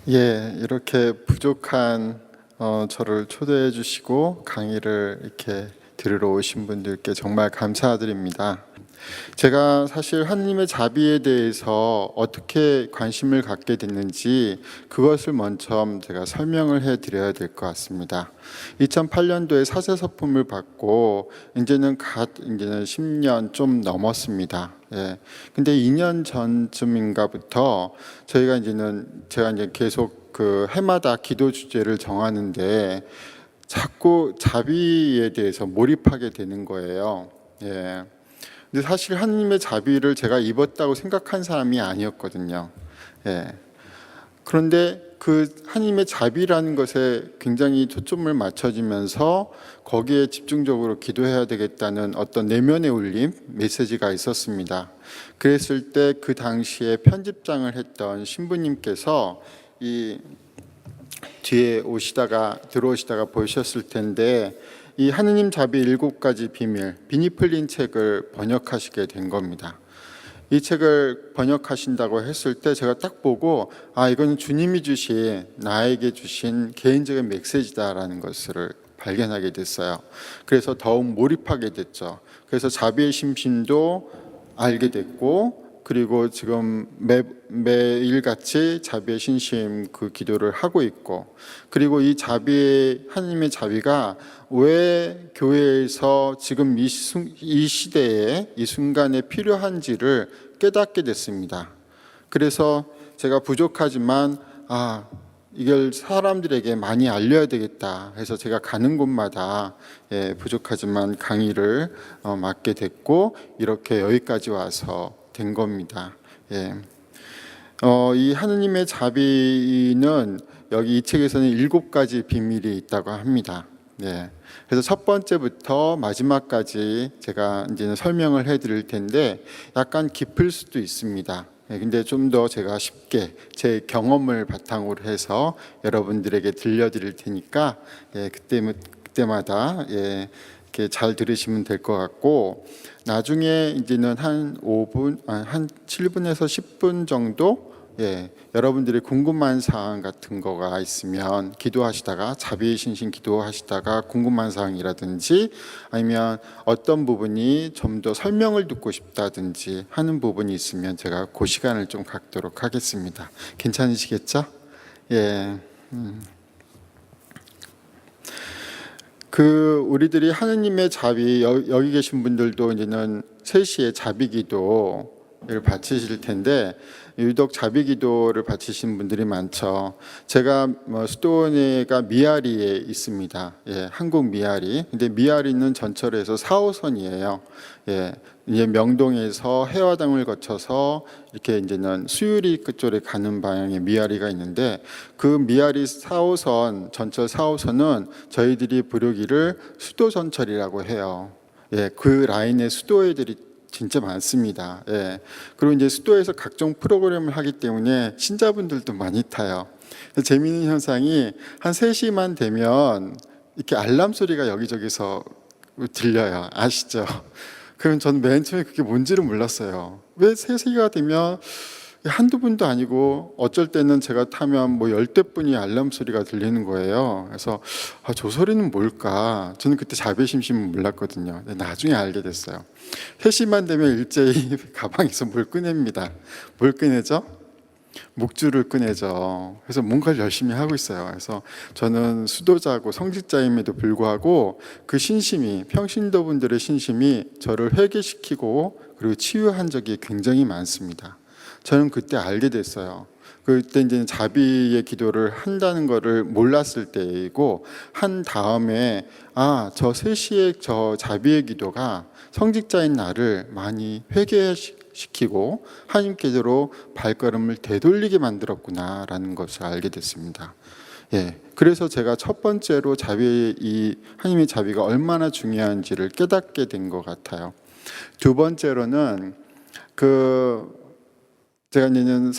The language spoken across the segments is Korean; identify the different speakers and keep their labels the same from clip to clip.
Speaker 1: 이렇게 부족한 저를 초대해 주시고 강의를 이렇게 들으러 오신 분들께 정말 감사드립니다. 제가 사실 하느님의 자비에 대해서 어떻게 관심을 갖게 됐는지 그것을 먼저 제가 설명을 해 드려야 될 것 같습니다. 2008년도에 사제서품을 받고 이제는 10년 좀 넘었습니다. 근데 2년 전쯤인가부터 제가 이제 계속 그 해마다 기도 주제를 정하는데 자꾸 자비에 대해서 몰입하게 되는 거예요. 근데 사실 하느님의 자비를 제가 입었다고 생각한 사람이 아니었거든요. 그런데 그 하느님의 자비라는 것에 굉장히 초점을 맞춰지면서 거기에 집중적으로 기도해야 되겠다는 어떤 내면의 울림, 메시지가 있었습니다. 그랬을 때 그 당시에 편집장을 했던 신부님께서 이 뒤에 들어오시다가 보셨을 텐데 이 하느님 자비 7가지 비밀, 비니 풀린 책을 번역하시게 된 겁니다. 이 책을 번역하신다고 했을 때 제가 딱 보고 이건 주님이 나에게 주신 개인적인 메시지다라는 것을 발견하게 됐어요. 그래서 더욱 몰입하게 됐죠. 그래서 자비의 심신도 알게 됐고, 그리고 지금 매일같이 자비의 신심 그 기도를 하고 있고, 그리고 이 하느님의 자비가 왜 교회에서 지금 이 시대에 이 순간에 필요한지를 깨닫게 됐습니다. 그래서 제가 부족하지만 이걸 사람들에게 많이 알려야 되겠다 해서 제가 가는 곳마다 부족하지만 강의를 맡게 됐고, 이렇게 여기까지 와서 된 겁니다. 이 하느님의 자비는 여기 이 책에서는 7가지 비밀이 있다고 합니다. 그래서 첫 번째부터 마지막까지 제가 이제는 설명을 해드릴 텐데 약간 깊을 수도 있습니다. 근데 좀 더 제가 쉽게 제 경험을 바탕으로 해서 여러분들에게 들려드릴 테니까 그때마다 이렇게 잘 들으시면 될 것 같고, 나중에 이제는 한 7분에서 10분 정도 여러분들이 궁금한 사항 같은 거가 있으면 기도하시다가 자비의 신심 기도하시다가 궁금한 사항이라든지 아니면 어떤 부분이 좀 더 설명을 듣고 싶다든지 하는 부분이 있으면 제가 그 시간을 좀 갖도록 하겠습니다. 괜찮으시겠죠? 우리들이 하느님의 자비, 여기 계신 분들도 이제는 3시에 자비 기도를 바치실 텐데 유독 자비 기도를 바치신 분들이 많죠. 제가 수도원회가 미아리에 있습니다. 한국 미아리. 근데 미아리는 전철에서 4호선이에요. 이제 명동에서 해화당을 거쳐서 이렇게 이제는 수유리 그쪽에 가는 방향에 미아리가 있는데, 그 미아리 4호선 전철 4호선은 저희들이 부르기를 수도 전철이라고 해요. 그 라인에 수도 애들이 진짜 많습니다. 그리고 이제 수도에서 각종 프로그램을 하기 때문에 신자분들도 많이 타요. 재미있는 현상이 한 3시만 되면 이렇게 알람 소리가 여기저기서 들려요. 아시죠? 그럼 저는 맨 처음에 그게 뭔지를 몰랐어요. 왜 3시가 되면 한두 분도 아니고 어쩔 때는 제가 타면 10대 분이 알람 소리가 들리는 거예요. 그래서 저 소리는 뭘까? 저는 그때 자비심심은 몰랐거든요. 나중에 알게 됐어요. 3시만 되면 일제히 가방에서 뭘 꺼냅니다. 뭘 꺼내죠? 목줄을 꺼내죠. 그래서 뭔가를 열심히 하고 있어요. 그래서 저는 수도자고 성직자임에도 불구하고 그 신심이, 평신도 분들의 신심이 저를 회개시키고 그리고 치유한 적이 굉장히 많습니다. 저는 그때 알게 됐어요. 그때 이제 자비의 기도를 한다는 것을 몰랐을 때이고, 한 다음에 저 3시의 저 자비의 기도가 성직자인 나를 많이 회개시키고 하나님께로 발걸음을 되돌리게 만들었구나라는 것을 알게 됐습니다. 그래서 제가 첫 번째로 하나님의 자비가 얼마나 중요한지를 깨닫게 된 것 같아요. 두 번째로는 제가 이제는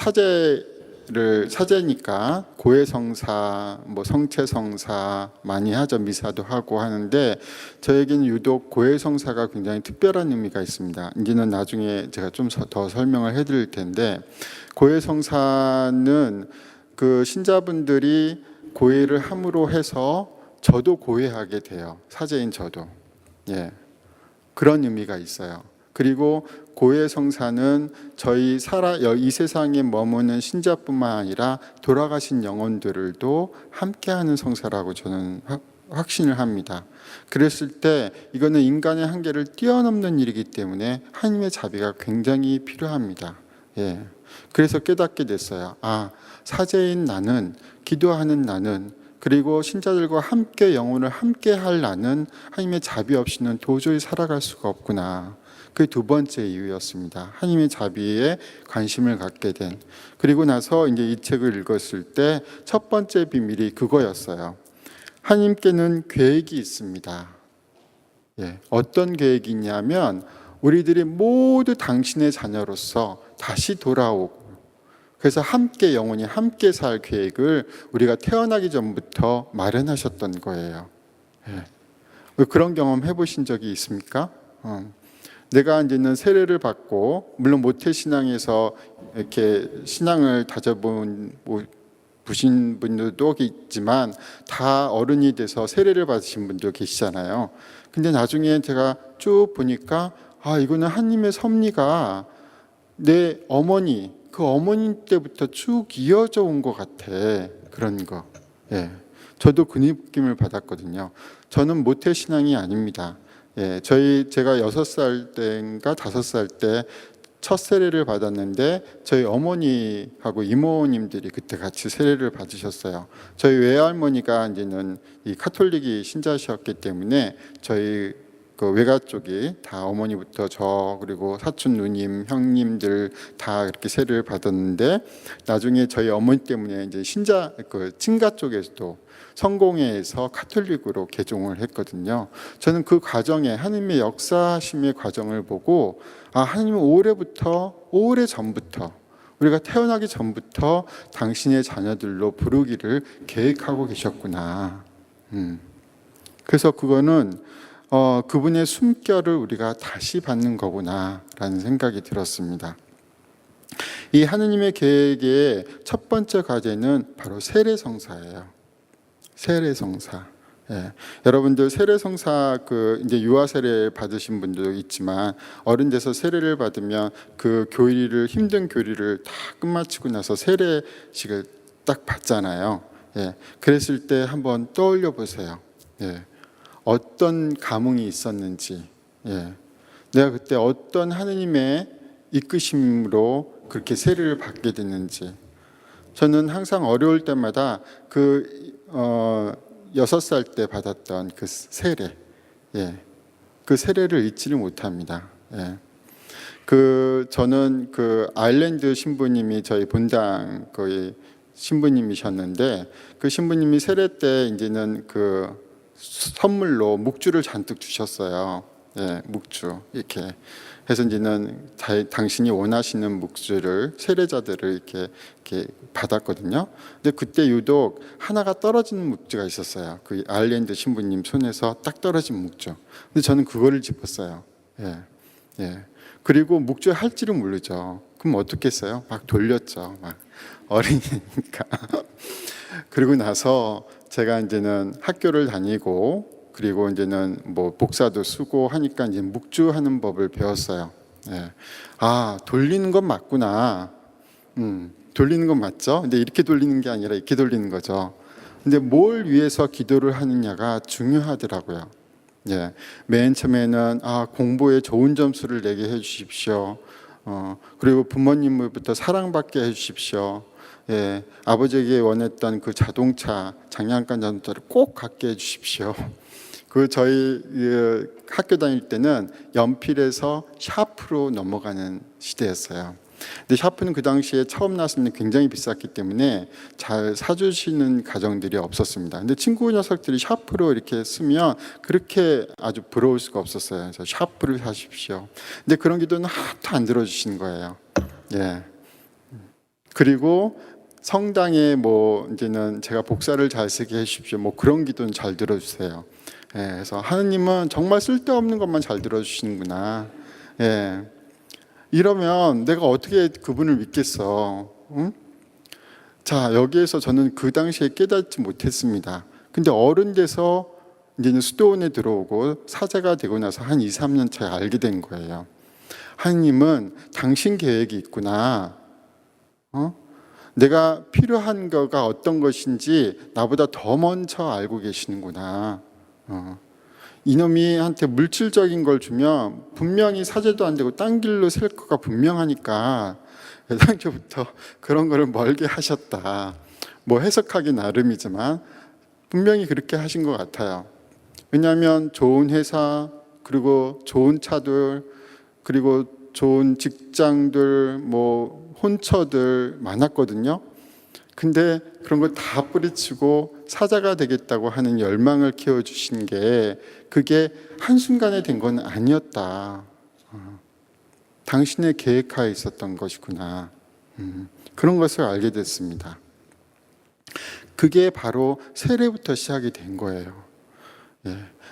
Speaker 1: 사제니까 고해성사, 성체성사 많이 하죠. 미사도 하고 하는데 저에게는 유독 고해성사가 굉장히 특별한 의미가 있습니다. 이제는 나중에 제가 좀 더 설명을 해드릴 텐데, 고해성사는 그 신자분들이 고해를 함으로 해서 저도 고해하게 돼요. 사제인 저도. 예. 그런 의미가 있어요. 그리고 고해 성사는 저희 이 세상에 머무는 신자뿐만 아니라 돌아가신 영혼들도 함께하는 성사라고 저는 확신을 합니다. 그랬을 때 이거는 인간의 한계를 뛰어넘는 일이기 때문에 하나님의 자비가 굉장히 필요합니다. 예. 그래서 깨닫게 됐어요. 아, 사제인 나는, 기도하는 나는, 그리고 신자들과 함께 영혼을 함께 할 나는 하나님의 자비 없이는 도저히 살아갈 수가 없구나. 그게 두 번째 이유였습니다. 하나님의 자비에 관심을 갖게 된. 그리고 나서 이제 이 책을 읽었을 때 첫 번째 비밀이 그거였어요. 하나님께는 계획이 있습니다. 예, 어떤 계획이 있냐면 우리들이 모두 당신의 자녀로서 다시 돌아오고, 그래서 함께 영원히 함께 살 계획을 우리가 태어나기 전부터 마련하셨던 거예요. 예. 그런 경험 해보신 적이 있습니까? 내가 이제는 세례를 받고, 물론 모태신앙에서 이렇게 신앙을 보신 분들도 있지만 다 어른이 돼서 세례를 받으신 분도 계시잖아요. 근데 나중에 제가 쭉 보니까 아, 이거는 하나님의 섭리가 내 어머니, 그 어머니 때부터 쭉 이어져 온 것 같아. 그런 거. 예. 저도 그 느낌을 받았거든요. 저는 모태신앙이 아닙니다. 예. 제가 6살 때인가 5살 때 첫 세례를 받았는데 저희 어머니하고 이모님들이 그때 같이 세례를 받으셨어요. 저희 외할머니가 이제는 이 카톨릭이 신자셨기 때문에 저희 그 외가 쪽이 다 어머니부터 저 그리고 사촌 누님, 형님들 다 그렇게 세례를 받았는데 나중에 저희 어머니 때문에 이제 신자 그 친가 쪽에서도 성공회에서 카톨릭으로 개종을 했거든요. 저는 그 과정에 하나님의 역사심의 과정을 보고 아, 하나님은 오래 전부터 우리가 태어나기 전부터 당신의 자녀들로 부르기를 계획하고 계셨구나. 그래서 그거는 그분의 숨결을 우리가 다시 받는 거구나라는 생각이 들었습니다. 이 하느님의 계획의 첫 번째 과제는 바로 세례성사예요. 세례성사. 예. 여러분들 세례성사 이제 유아 세례 받으신 분도 있지만 어른 돼서 세례를 받으면 그 힘든 교리를 다 끝마치고 나서 세례식을 딱 받잖아요. 예. 그랬을 때 한번 떠올려 보세요. 예. 어떤 감흥이 있었는지, 예. 내가 그때 어떤 하느님의 이끄심으로 그렇게 세례를 받게 됐는지. 저는 항상 어려울 때마다 6살 때 받았던 그 세례, 예. 그 세례를 잊지를 못합니다. 예. 저는 아일랜드 신부님이 저희 본당 거의 신부님이셨는데 그 신부님이 세례 때 이제는 선물로 묵주를 잔뜩 주셨어요. 예, 묵주 이렇게 해서 이제는 당신이 원하시는 묵주를 세례자들을 이렇게 받았거든요. 근데 그때 유독 하나가 떨어진 묵주가 있었어요. 그 아일랜드 신부님 손에서 딱 떨어진 묵주. 근데 저는 그거를 짚었어요. 예, 예. 그리고 묵주 할 줄은 모르죠. 그럼 어떻게 했어요? 막 돌렸죠. 막 어린이니까. 그리고 나서 제가 이제는 학교를 다니고 그리고 이제는 뭐 복사도 쓰고 하니까 이제 묵주하는 법을 배웠어요. 예. 아, 돌리는 건 맞구나. 돌리는 건 맞죠? 근데 이렇게 돌리는 게 아니라 이렇게 돌리는 거죠. 근데 뭘 위해서 기도를 하느냐가 중요하더라고요. 예. 맨 처음에는 공부에 좋은 점수를 내게 해주십시오. 그리고 부모님으로부터 사랑받게 해주십시오. 예, 아버지에게 원했던 그 자동차, 장난감 자동차를 꼭 갖게 해주십시오. 저희 학교 다닐 때는 연필에서 샤프로 넘어가는 시대였어요. 근데 샤프는 그 당시에 처음 나왔을 때 굉장히 비쌌기 때문에 잘 사주시는 가정들이 없었습니다. 근데 친구 녀석들이 샤프로 이렇게 쓰면 그렇게 아주 부러울 수가 없었어요. 그래서 샤프를 사십시오. 근데 그런 기도는 하나도 안 들어주시는 거예요. 예. 그리고 성당에 이제는 제가 복사를 잘 쓰게 해주십시오. 그런 기도는 잘 들어주세요. 예, 그래서 하느님은 정말 쓸데없는 것만 잘 들어주시는구나. 예. 이러면 내가 어떻게 그분을 믿겠어? 응? 자, 여기에서 저는 그 당시에 깨닫지 못했습니다. 근데 어른 돼서 이제는 수도원에 들어오고 사제가 되고 나서 한 2, 3년 차에 알게 된 거예요. 하느님은 당신 계획이 있구나. 내가 필요한 거가 어떤 것인지 나보다 더 먼저 알고 계시는구나. 이놈이 한테 물질적인 걸 주면 분명히 사제도 안 되고 딴 길로 셀 거가 분명하니까 예상부터 그런 거를 멀게 하셨다. 뭐 해석하기 나름이지만 분명히 그렇게 하신 것 같아요. 왜냐하면 좋은 회사, 그리고 좋은 차들, 그리고 좋은 직장들, 뭐 혼처들 많았거든요. 근데 그런 거 다 뿌리치고 사자가 되겠다고 하는 열망을 키워주신 게 그게 한순간에 된 건 아니었다. 당신의 계획하에 있었던 것이구나. 그런 것을 알게 됐습니다. 그게 바로 세례부터 시작이 된 거예요.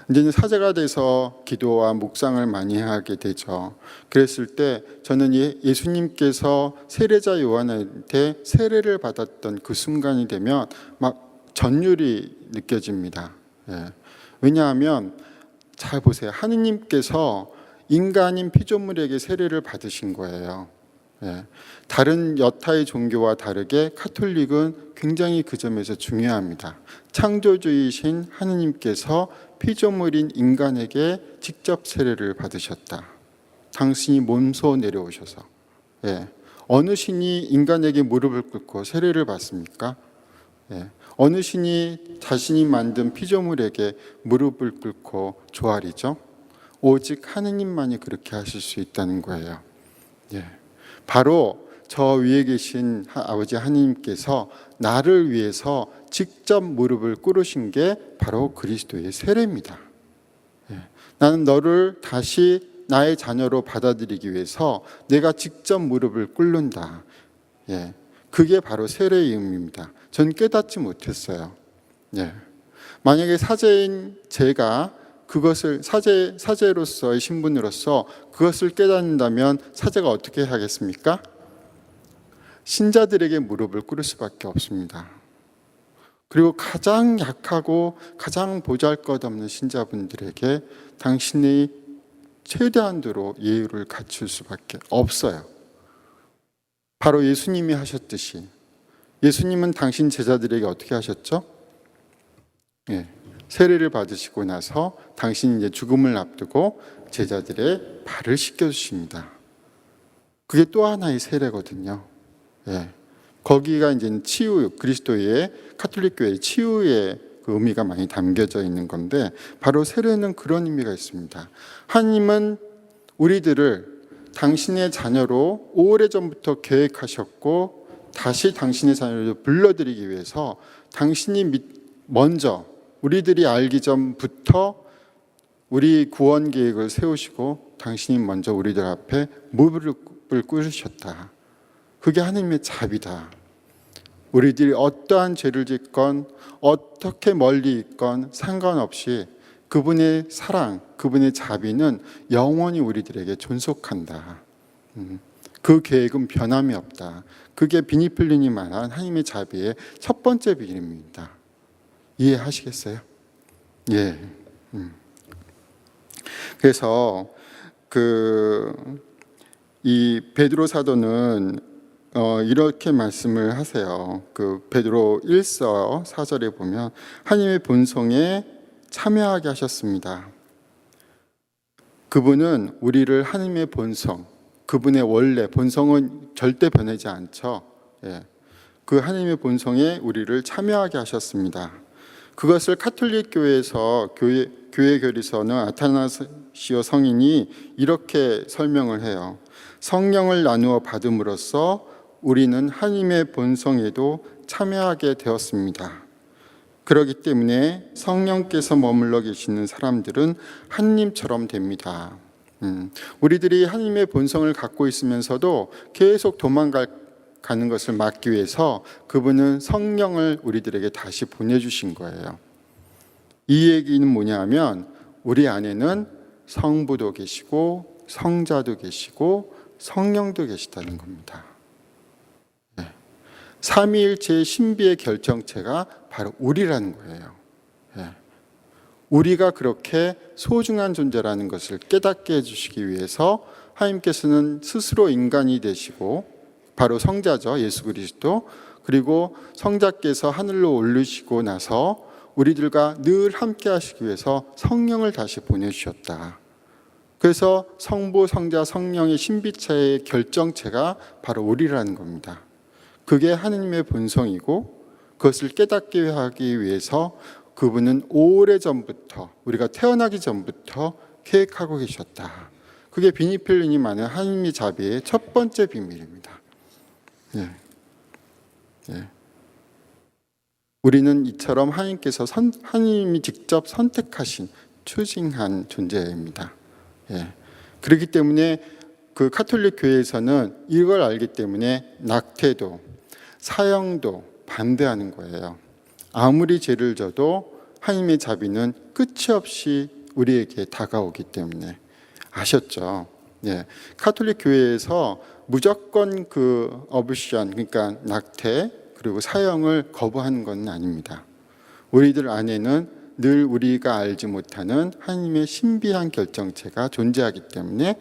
Speaker 1: 이제는 사제가 돼서 기도와 묵상을 많이 하게 되죠. 그랬을 때 저는 예수님께서 세례자 요한한테 세례를 받았던 그 순간이 되면 막 전율이 느껴집니다. 왜냐하면 잘 보세요. 하느님께서 인간인 피조물에게 세례를 받으신 거예요. 다른 여타의 종교와 다르게 카톨릭은 굉장히 그 점에서 중요합니다. 창조주이신 하느님께서 피조물인 인간에게 직접 세례를 받으셨다. 당신이 몸소 내려오셔서. 어느 신이 인간에게 무릎을 꿇고 세례를 받습니까? 어느 신이 자신이 만든 피조물에게 무릎을 꿇고 조아리죠? 오직 하느님만이 그렇게 하실 수 있다는 거예요. 바로 저 위에 계신 아버지 하느님께서 나를 위해서 직접 무릎을 꿇으신 게 바로 그리스도의 세례입니다. 나는 너를 다시 나의 자녀로 받아들이기 위해서 내가 직접 무릎을 꿇는다. 그게 바로 세례의 의미입니다. 전 깨닫지 못했어요. 만약에 사제인 제가 그것을 사제로서의 신분으로서 그것을 깨닫는다면 사제가 어떻게 하겠습니까? 신자들에게 무릎을 꿇을 수밖에 없습니다. 그리고 가장 약하고 가장 보잘것없는 신자분들에게 당신이 최대한도로 예의를 갖출 수밖에 없어요. 바로 예수님이 하셨듯이 예수님은 당신 제자들에게 어떻게 하셨죠? 세례를 받으시고 나서 당신이 이제 죽음을 앞두고 제자들의 발을 씻겨주십니다. 그게 또 하나의 세례거든요. 거기가 이제 치유, 그리스도의 카톨릭 교회의 치유의 그 의미가 많이 담겨져 있는 건데 바로 세례는 그런 의미가 있습니다. 하나님은 우리들을 당신의 자녀로 오래전부터 계획하셨고 다시 당신의 자녀로 불러들이기 위해서 당신이 먼저 우리들이 알기 전부터 우리 구원 계획을 세우시고 당신이 먼저 우리들 앞에 무릎을 꿇으셨다. 그게 하나님의 자비다. 우리들이 어떠한 죄를 짓건 어떻게 멀리 있건 상관없이 그분의 사랑, 그분의 자비는 영원히 우리들에게 존속한다. 그 계획은 변함이 없다. 그게 비니필린이 말한 하나님의 자비의 첫 번째 비밀입니다. 이해하시겠어요? 그래서 이 베드로 사도는 이렇게 말씀을 하세요. 그 베드로 1서 4절에 보면 하나님의 본성에 참여하게 하셨습니다. 그분은 우리를 하나님의 본성, 그분의 원래 본성은 절대 변하지 않죠. 그 하나님의 본성에 우리를 참여하게 하셨습니다. 그것을 카톨릭 교회에서 교회 교리서는 아타나시오 성인이 이렇게 설명을 해요. 성령을 나누어 받음으로써 우리는 하나님의 본성에도 참여하게 되었습니다. 그렇기 때문에 성령께서 머물러 계시는 사람들은 하나님처럼 됩니다. 우리들이 하나님의 본성을 갖고 있으면서도 계속 가는 것을 막기 위해서 그분은 성령을 우리들에게 다시 보내주신 거예요. 이 얘기는 뭐냐 하면 우리 안에는 성부도 계시고 성자도 계시고 성령도 계시다는 겁니다. 삼위일체의 신비의 결정체가 바로 우리라는 거예요. 예. 우리가 그렇게 소중한 존재라는 것을 깨닫게 해주시기 위해서 하나님께서는 스스로 인간이 되시고, 바로 성자죠, 예수 그리스도. 그리고 성자께서 하늘로 올리시고 나서 우리들과 늘 함께 하시기 위해서 성령을 다시 보내주셨다. 그래서 성부, 성자, 성령의 신비체의 결정체가 바로 우리라는 겁니다. 그게 하느님의 본성이고, 그것을 깨닫게 하기 위해서 그분은 오래전부터, 우리가 태어나기 전부터 계획하고 계셨다. 그게 비니필린이 많은 하느님의 자비의 첫 번째 비밀입니다. 예. 예. 우리는 이처럼 하느님이 직접 선택하신 추징한 존재입니다. 예. 그렇기 때문에 그 카톨릭 교회에서는 이걸 알기 때문에 낙태도 사형도 반대하는 거예요. 아무리 죄를 져도 하나님의 자비는 끝이 없이 우리에게 다가오기 때문에. 아셨죠? 예. 카톨릭 교회에서 무조건 그 어부션, 그러니까 낙태 그리고 사형을 거부하는 건 아닙니다. 우리들 안에는 늘 우리가 알지 못하는 하나님의 신비한 결정체가 존재하기 때문에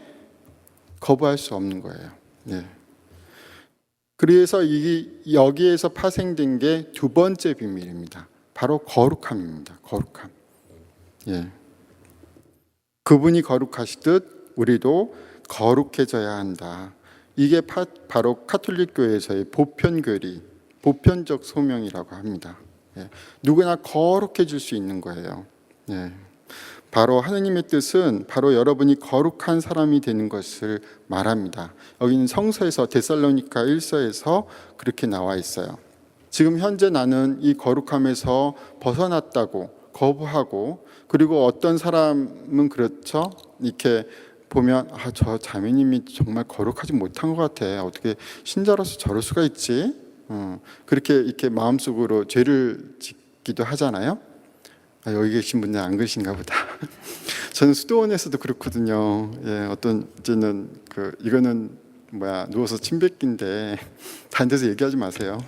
Speaker 1: 거부할 수 없는 거예요. 예. 그래서 여기에서 파생된 게 두 번째 비밀입니다. 바로 거룩함입니다. 거룩함. 예. 그분이 거룩하시듯 우리도 거룩해져야 한다. 이게 바로 카톨릭 교회에서의 보편교리, 보편적 소명이라고 합니다. 예. 누구나 거룩해질 수 있는 거예요. 예. 바로 하느님의 뜻은 바로 여러분이 거룩한 사람이 되는 것을 말합니다. 여기는 성서에서 데살로니가 1서에서 그렇게 나와 있어요. 지금 현재 나는 이 거룩함에서 벗어났다고 거부하고, 그리고 어떤 사람은 그렇죠. 이렇게 보면 저 자매님이 정말 거룩하지 못한 것 같아. 어떻게 신자로서 저럴 수가 있지? 그렇게 이렇게 마음속으로 죄를 짓기도 하잖아요. 여기 계신 분들 안 그러신가 보다. 저는 수도원에서도 그렇거든요. 예, 어떤 이제는 이거는 누워서 침 뱉기인데 다른 데서 얘기하지 마세요.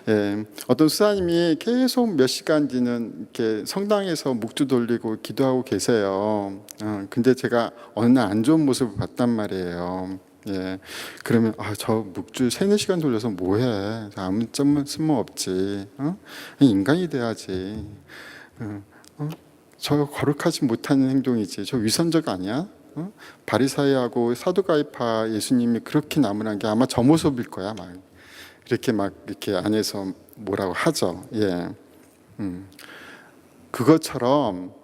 Speaker 1: 예, 어떤 수사님이 계속 몇 시간지는 이렇게 성당에서 묵주 돌리고 기도하고 계세요. 근데 제가 어느 날 안 좋은 모습을 봤단 말이에요. 예, 그러면 저 묵주 3-4시간 돌려서 뭐해? 아무 쓸모 없지. 인간이 돼야지. 저 거룩하지 못하는 행동이지. 저 위선적 아니야? 바리사이하고 사두가이파 예수님이 그렇게 나무란 게 아마 저 모습일 거야. 이렇게 안에서 뭐라고 하죠. 예, 그것처럼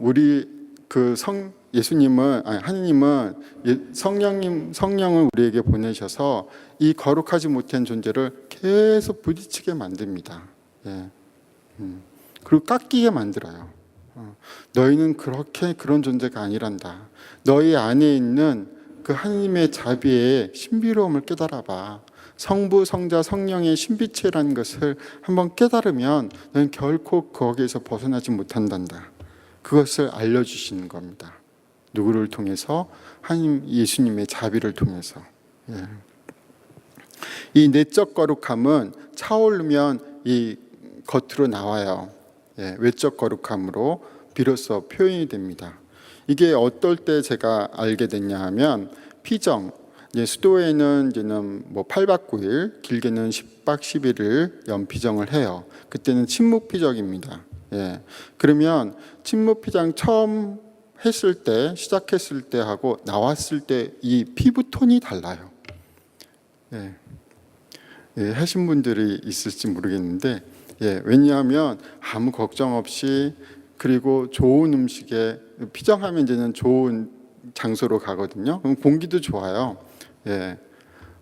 Speaker 1: 우리 예수님은 하느님은 성령을 우리에게 보내셔서 이 거룩하지 못한 존재를 계속 부딪히게 만듭니다. 예, 그리고 깎이게 만들어요. 너희는 그런 존재가 아니란다. 너희 안에 있는 그 하느님의 자비의 신비로움을 깨달아봐. 성부, 성자, 성령의 신비체라는 것을 한번 깨달으면 너는 결코 거기에서 벗어나지 못한단다. 그것을 알려주시는 겁니다. 누구를 통해서? 하나님 예수님의 자비를 통해서. 예. 이 내적 거룩함은 차오르면 이 겉으로 나와요. 예, 외적 거룩함으로 비로소 표현이 됩니다. 이게 어떨 때 제가 알게 됐냐 하면 피정, 수도에는 이제는 8박 9일, 길게는 10박 11일 연피정을 해요. 그때는 침묵피정입니다. 예. 그러면 침묵피정 처음 시작했을 때 하고 나왔을 때 이 피부 톤이 달라요. 예. 예, 하신 분들이 있을지 모르겠는데, 예, 왜냐하면 아무 걱정 없이, 그리고 좋은 음식에 피정하면 이제는 좋은 장소로 가거든요. 그럼 공기도 좋아요. 예,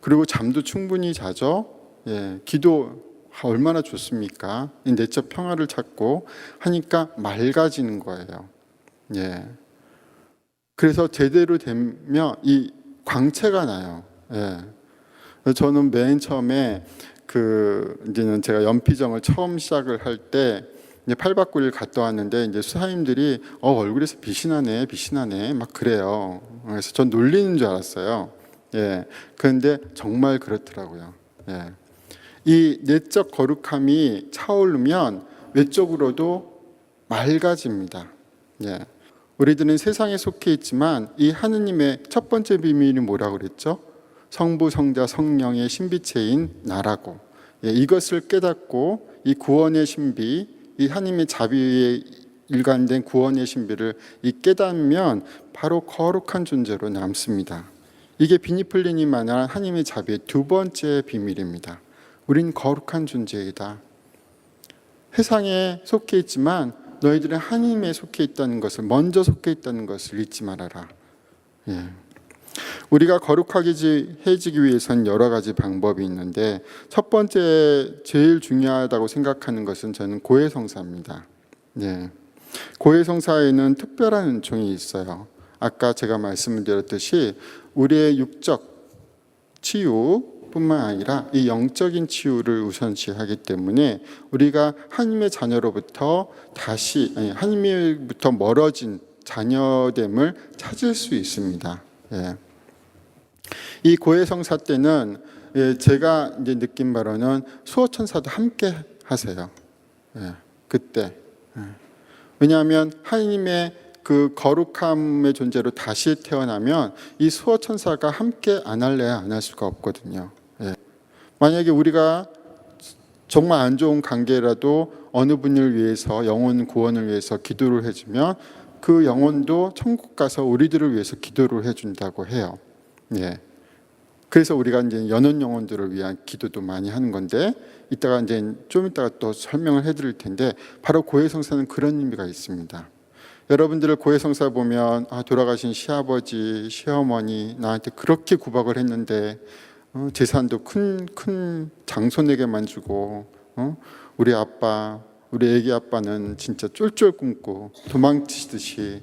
Speaker 1: 그리고 잠도 충분히 자죠. 예, 기도 얼마나 좋습니까? 내적 평화를 찾고 하니까 맑아지는 거예요. 예, 그래서 제대로 되면 이 광채가 나요. 예, 저는 맨 처음에 이제는 제가 연피정을 처음 시작을 할 때 8박 9일 갔다 왔는데 이제 수사님들이 얼굴에서 빛이 나네 막 그래요. 그래서 전 놀리는 줄 알았어요. 예, 그런데 정말 그렇더라고요. 예, 이 내적 거룩함이 차오르면 외적으로도 맑아집니다. 예. 우리들은 세상에 속해 있지만 이 하느님의 첫 번째 비밀이 뭐라고 그랬죠? 성부, 성자, 성령의 신비체인 나라고. 예, 이것을 깨닫고 이 구원의 신비, 이 하나님의 자비에 일관된 구원의 신비를 이 깨닫으면 바로 거룩한 존재로 남습니다. 이게 비니플린이 말한 하나님의 자비의 두 번째 비밀입니다. 우린 거룩한 존재이다. 세상에 속해 있지만 너희들은 하나님에 속해 있다는 것을, 먼저 속해 있다는 것을 잊지 말아라. 예. 우리가 거룩하게해지기 위해서는 여러 가지 방법이 있는데 첫 번째 제일 중요하다고 생각하는 것은 저는 고해성사입니다. 예. 고해성사에는 특별한 은총이 있어요. 아까 제가 말씀을 드렸듯이 우리의 육적 치유뿐만 아니라 이 영적인 치유를 우선시하기 때문에 우리가 하나님의 자녀로부터 하나님으로부터 멀어진 자녀됨을 찾을 수 있습니다. 예. 이 고해성사 때는 제가 이제 느낀 바로는 수호천사도 함께 하세요. 예. 그때. 예. 왜냐하면 하나님의 그 거룩함의 존재로 다시 태어나면 이 수호천사가 함께 안 할래야 안 할 수가 없거든요. 예. 만약에 우리가 정말 안 좋은 관계라도 어느 분을 위해서 영혼 구원을 위해서 기도를 해주면 그 영혼도 천국 가서 우리들을 위해서 기도를 해준다고 해요. 예. 그래서 우리가 이제 연혼 영혼들을 위한 기도도 많이 하는 건데 이따가 이제 좀 이따가 또 설명을 해드릴 텐데 바로 고해성사는 그런 의미가 있습니다. 여러분들 고해성사 보면 돌아가신 시아버지, 시어머니 나한테 그렇게 구박을 했는데 재산도 큰 장손에게만 주고 우리 아빠, 우리 애기 아빠는 진짜 쫄쫄 굶고 도망치듯이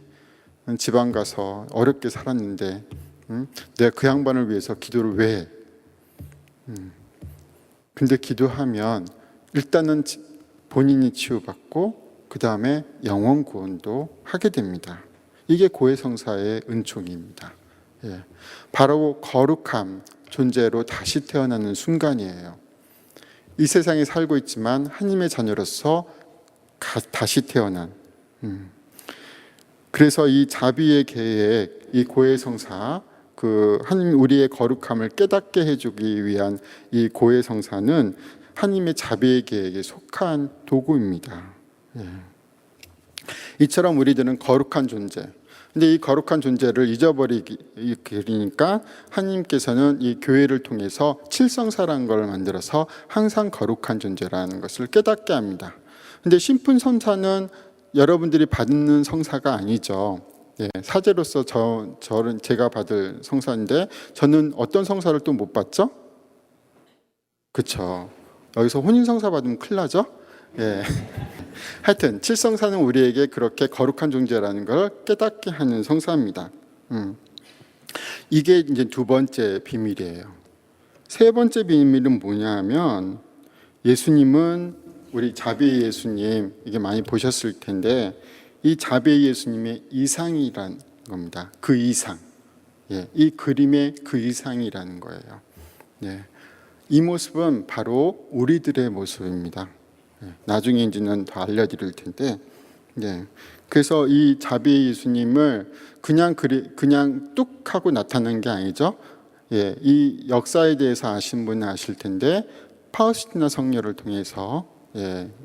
Speaker 1: 지방 가서 어렵게 살았는데 내가 그 양반을 위해서 기도를 왜 해? 근데 기도하면 일단은 본인이 치유받고 그 다음에 영혼 구원도 하게 됩니다. 이게 고해성사의 은총입니다. 예. 바로 거룩함 존재로 다시 태어나는 순간이에요. 이 세상에 살고 있지만 하나님의 자녀로서 다시 태어난. 그래서 이 자비의 계획, 이 고해성사, 그 하나님 우리의 거룩함을 깨닫게 해주기 위한 이 고해성사는 하나님의 자비의 계획에 속한 도구입니다. 예. 이처럼 우리들은 거룩한 존재. 근데 이 거룩한 존재를 잊어버리니까 하나님께서는 이 교회를 통해서 칠성사라는 걸 만들어서 항상 거룩한 존재라는 것을 깨닫게 합니다. 근데 신분성사는 여러분들이 받는 성사가 아니죠. 예, 사제로서 저는 제가 받을 성사인데 저는 어떤 성사를 또 못 받죠? 그렇죠. 여기서 혼인성사 받으면 큰일 나죠? 예. 하여튼 칠성사는 우리에게 그렇게 거룩한 존재라는 걸 깨닫게 하는 성사입니다. 이게 이제 두 번째 비밀이에요. 세 번째 비밀은 뭐냐 하면 예수님은 우리 자비의 예수님 이게 많이 보셨을 텐데 이 자비의 예수님의 이상이란 겁니다. 그 이상. 예, 이 그림의 그 이상이라는 거예요. 예. 이 모습은 바로 우리들의 모습입니다. 나중에 이제는 더 알려드릴 텐데, 그래서 이 자비의 예수님을 그냥 뚝 하고 나타난 게 아니죠. 이 역사에 대해서 아신 분은 아실 텐데 파우스티나 성녀를 통해서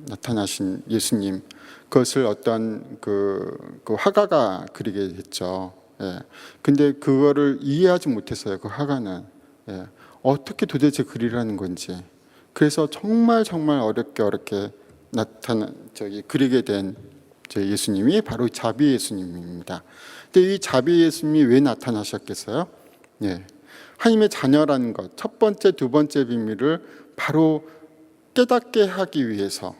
Speaker 1: 나타나신 예수님, 그것을 어떤 그 화가가 그리게 됐죠. 근데 그거를 이해하지 못했어요. 그 화가는 어떻게 도대체 그리라는 건지. 그래서 정말 어렵게 그리게 된 예수님이 바로 자비 예수님입니다. 근데 이 자비 예수님이 왜 나타나셨겠어요? 하나님의 자녀라는 것, 첫 번째, 두 번째 비밀을 바로 깨닫게 하기 위해서,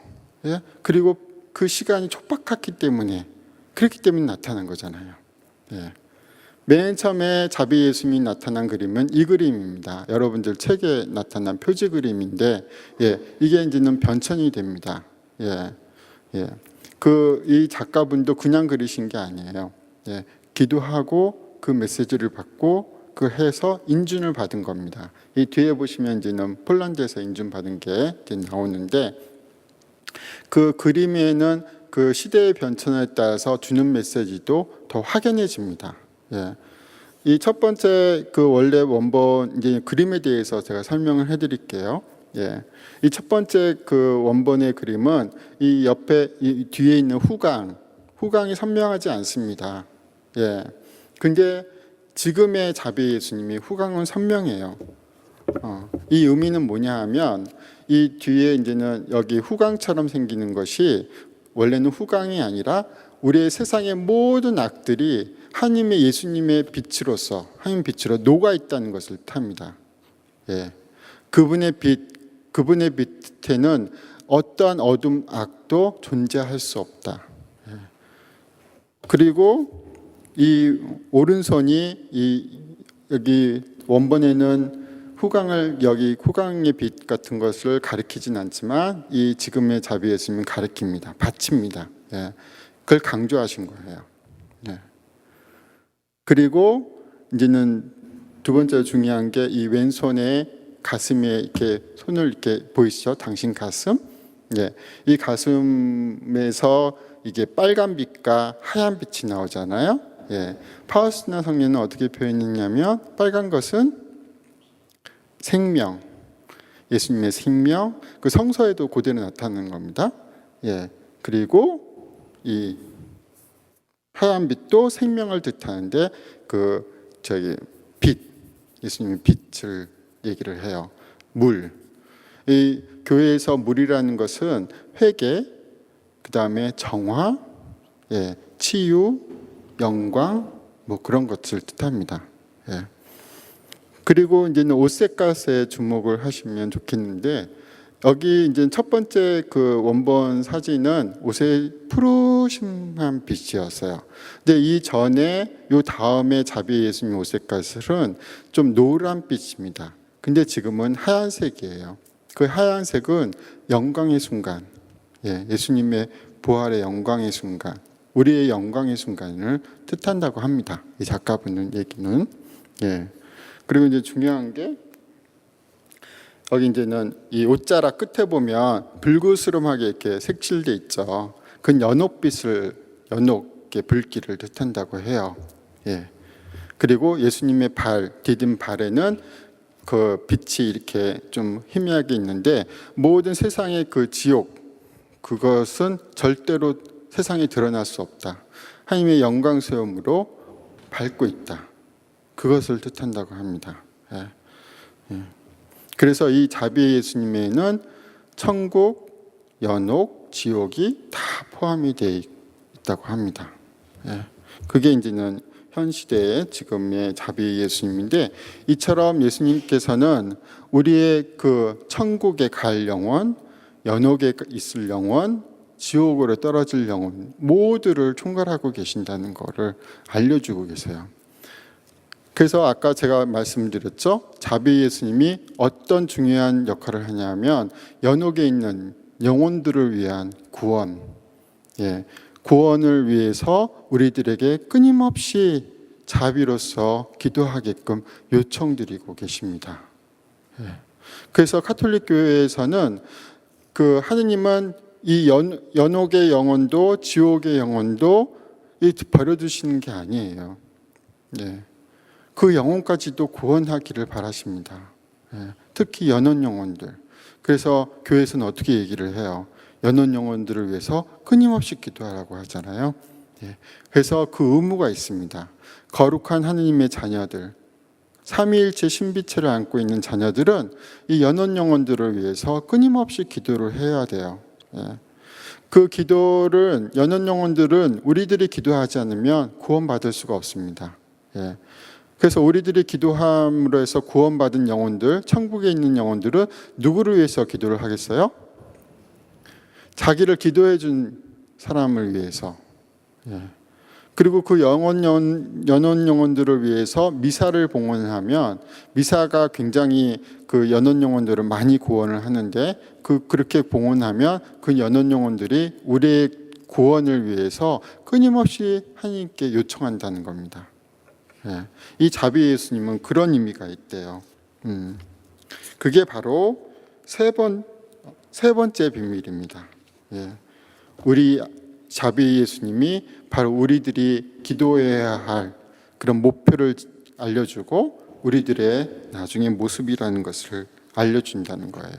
Speaker 1: 그리고 그 시간이 촉박했기 때문에, 그렇기 때문에 나타난 거잖아요. 맨 처음에 자비 예수님이 나타난 그림은 이 그림입니다. 여러분들 책에 나타난 표지 그림인데, 이게 이제는 변천이 됩니다. 이 작가분도 그냥 그리신 게 아니에요. 기도하고 그 메시지를 받고 그 해서 인준을 받은 겁니다. 이 뒤에 보시면 이제는 폴란드에서 인준 받은 게 나오는데, 그 그림에는 그 시대의 변천에 따라서 주는 메시지도 더 확연해집니다. 예. 이 첫 번째 그 원래 원본 이제 그림에 대해서 제가 설명을 해드릴게요. 예. 이 첫 번째 그 원본의 그림은 이 옆에 이 뒤에 있는 후광이 선명하지 않습니다. 예. 근데 지금의 자비 예수님이 후광은 선명해요. 이 의미는 뭐냐 하면 이 뒤에 이제는 여기 후광처럼 생기는 것이 원래는 후광이 아니라 우리의 세상의 모든 악들이 하나님의 예수님의 빛으로서 하나님 빛으로 녹아 있다는 것을 뜻합니다. 예. 그분의 빛에는 어떠한 어둠 악도 존재할 수 없다. 예. 그리고 이 오른손이 여기 원본에는 후광의 빛 같은 것을 가리키진 않지만 이 지금의 자비 예수님은 가리킵니다. 받칩니다. 예. 그걸 강조하신 거예요. 예. 그리고 이제는 두 번째 중요한 게 이 왼손에 가슴에 이렇게 손을 이렇게 보이시죠? 당신 가슴. 예. 이 가슴에서 이게 빨간 빛과 하얀 빛이 나오잖아요. 예. 파우스티나 성녀는 어떻게 표현했냐면 빨간 것은 생명, 예수님의 생명, 그 성서에도 그대로 나타나는 겁니다. 예. 그리고 이 하얀 빛도 생명을 뜻하는데 빛, 예수님의 빛을 얘기를 해요. 물. 이 교회에서 물이라는 것은 회개, 그다음에 정화, 예, 치유, 영광, 뭐 그런 것을 뜻합니다. 예. 그리고 이제는 옷색깔에 주목을 하시면 좋겠는데, 여기 이제 첫 번째 그 원본 사진은 옷의 푸르심한 빛이었어요. 근데 이 전에 요 다음에 자비 예수님 옷색깔은 좀 노란 빛입니다. 근데 지금은 하얀색이에요. 그 하얀색은 영광의 순간, 예, 예수님의 부활의 영광의 순간, 우리의 영광의 순간을 뜻한다고 합니다. 이 작가분은 얘기는. 예. 그리고 이제 중요한 게 여기 이제는 이 옷자락 끝에 보면 불그스름하게 이렇게 색칠돼 있죠. 그건 연옥의 불길을 뜻한다고 해요. 예. 그리고 예수님의 디딘 발에는 그 빛이 이렇게 좀 희미하게 있는데, 모든 세상의 그 지옥, 그것은 절대로 세상에 드러날 수 없다. 하나님의 영광스러움으로 밝고 있다. 그것을 뜻한다고 합니다. 예. 예. 그래서 이 자비 예수님에는 천국, 연옥, 지옥이 다 포함이 되어 있다고 합니다. 예. 그게 이제는 현 시대의 지금의 자비 예수님인데, 이처럼 예수님께서는 우리의 그 천국에 갈 영혼, 연옥에 있을 영혼, 지옥으로 떨어질 영혼 모두를 총괄하고 계신다는 것을 알려주고 계세요. 그래서 아까 제가 말씀드렸죠. 자비 예수님이 어떤 중요한 역할을 하냐면 연옥에 있는 영혼들을 위한 구원, 예, 구원을 위해서 우리들에게 끊임없이 자비로서 기도하게끔 요청드리고 계십니다. 예. 그래서 카톨릭 교회에서는 그 하느님은 이 연옥의 영혼도 지옥의 영혼도 버려두시는 게 아니에요. 예. 그 영혼까지도 구원하기를 바라십니다. 예. 특히 연원 영혼들. 그래서 교회에서는 어떻게 얘기를 해요? 연원 영혼들을 위해서 끊임없이 기도하라고 하잖아요. 예. 그래서 그 의무가 있습니다. 거룩한 하느님의 자녀들, 삼위일체 신비체를 안고 있는 자녀들은 이 연원 영혼들을 위해서 끊임없이 기도를 해야 돼요. 예. 그 기도를, 연원 영혼들은 우리들이 기도하지 않으면 구원받을 수가 없습니다. 예. 그래서 우리들이 기도함으로 해서 구원받은 영혼들, 천국에 있는 영혼들은 누구를 위해서 기도를 하겠어요? 자기를 기도해 준 사람을 위해서. 예. 그리고 그 연원 영혼들을 위해서 미사를 봉헌하면, 미사가 굉장히 그 연원 영혼들을 많이 구원을 하는데, 그렇게 봉헌하면 그 연원 영혼들이 우리의 구원을 위해서 끊임없이 하나님께 요청한다는 겁니다. 예. 이 자비 예수님은 그런 의미가 있대요. 그게 바로 세 번째 비밀입니다. 예. 우리 자비 예수님이 바로 우리들이 기도해야 할 그런 목표를 알려주고 우리들의 나중의 모습이라는 것을 알려준다는 거예요.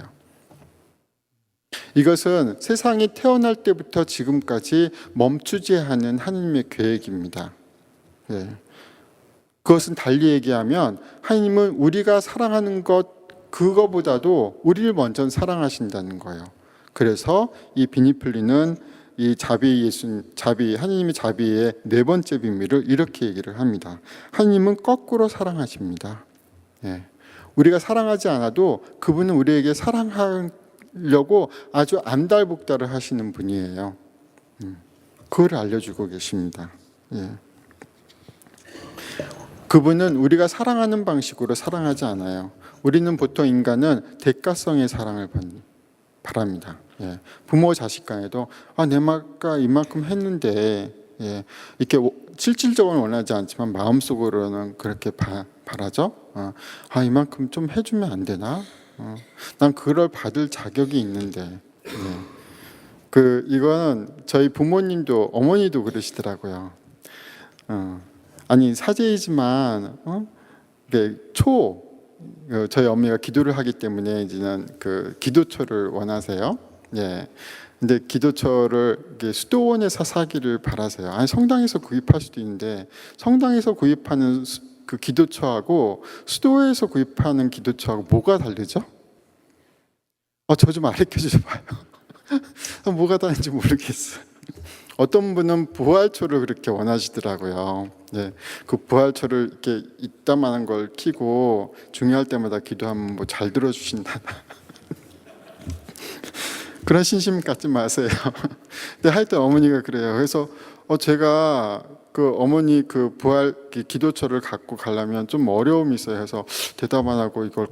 Speaker 1: 이것은 세상이 태어날 때부터 지금까지 멈추지 않은 하나님의 계획입니다. 예. 그것은 달리 얘기하면 하나님은 우리가 사랑하는 것 그거보다도 우리를 먼저 사랑하신다는 거예요. 그래서 이 비니플리는 이 자비 하나님의 자비의 네 번째 비밀을 이렇게 얘기를 합니다. 하나님은 거꾸로 사랑하십니다. 예. 우리가 사랑하지 않아도 그분은 우리에게 사랑하려고 아주 안달복달을 하시는 분이에요. 그걸 알려주고 계십니다. 예. 그분은 우리가 사랑하는 방식으로 사랑하지 않아요. 우리는 보통 인간은 대가성의 사랑을 바랍니다. 예. 부모 자식 간에도 내가 이만큼 했는데 이렇게 실질적으로 원하지 않지만 마음속으로는 그렇게 바라죠. 이만큼 좀 해주면 안 되나? 난 그걸 받을 자격이 있는데. 이거는 저희 부모님도 어머니도 그러시더라고요. 아니 사제이지만 저희 어머니가 기도를 하기 때문에 이제는 그 기도처를 원하세요. 예. 근데 기도처를 수도원에서 사기를 바라세요. 아니 성당에서 구입할 수도 있는데 성당에서 구입하는 그 기도처하고 수도에서 구입하는 기도처하고 뭐가 다르죠? 저 좀 알려줘 봐요. 뭐가 다른지 모르겠어요. 어떤 분은 부활초를 그렇게 원하시더라고요. 네, 그 부활초를 이렇게 이따만한 걸 켜고 중요할 때마다 기도하면 뭐 잘 들어주신다. 그런 신심 갖지 마세요. 근데 하여튼 어머니가 그래요. 그래서 제가 그 어머니 그 부활 기도처를 갖고 가려면 좀 어려움이 있어요. 해서 대답 안 하고 이걸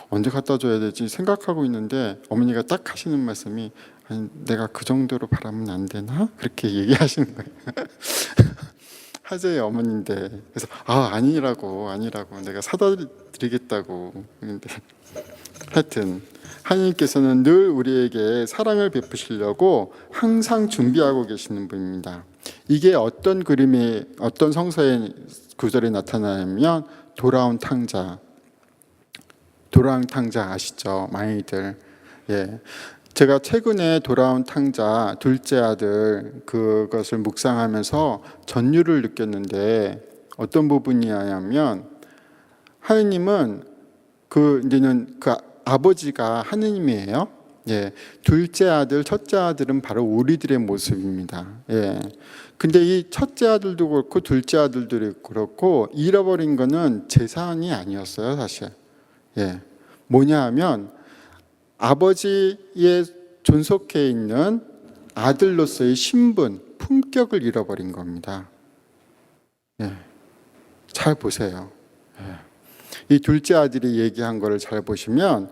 Speaker 1: 언제 갖다 줘야 되지 생각하고 있는데 어머니가 딱 하시는 말씀이 아니, 내가 그 정도로 바라면 안 되나? 그렇게 얘기하시는 거예요. 하재의 어머니인데 그래서 아니라고 내가 사다 드리겠다고. 근데 하여튼 하나님께서는 늘 우리에게 사랑을 베푸시려고 항상 준비하고 계시는 분입니다. 이게 어떤 그림이 어떤 성서의 구절에 나타나면 돌아온 탕자 아시죠? 많이들. 예. 제가 최근에 돌아온 탕자 둘째 아들 그것을 묵상하면서 전율을 느꼈는데 어떤 부분이냐면 하느님은 이제는 그 아버지가 하느님이에요. 예. 둘째 아들, 첫째 아들은 바로 우리들의 모습입니다. 예. 근데 이 첫째 아들도 그렇고 둘째 아들도 그렇고 잃어버린 거는 재산이 아니었어요, 사실. 예. 뭐냐 하면 아버지의 존속해 있는 아들로서의 신분, 품격을 잃어버린 겁니다. 예. 잘 보세요. 예. 이 둘째 아들이 얘기한 거를 잘 보시면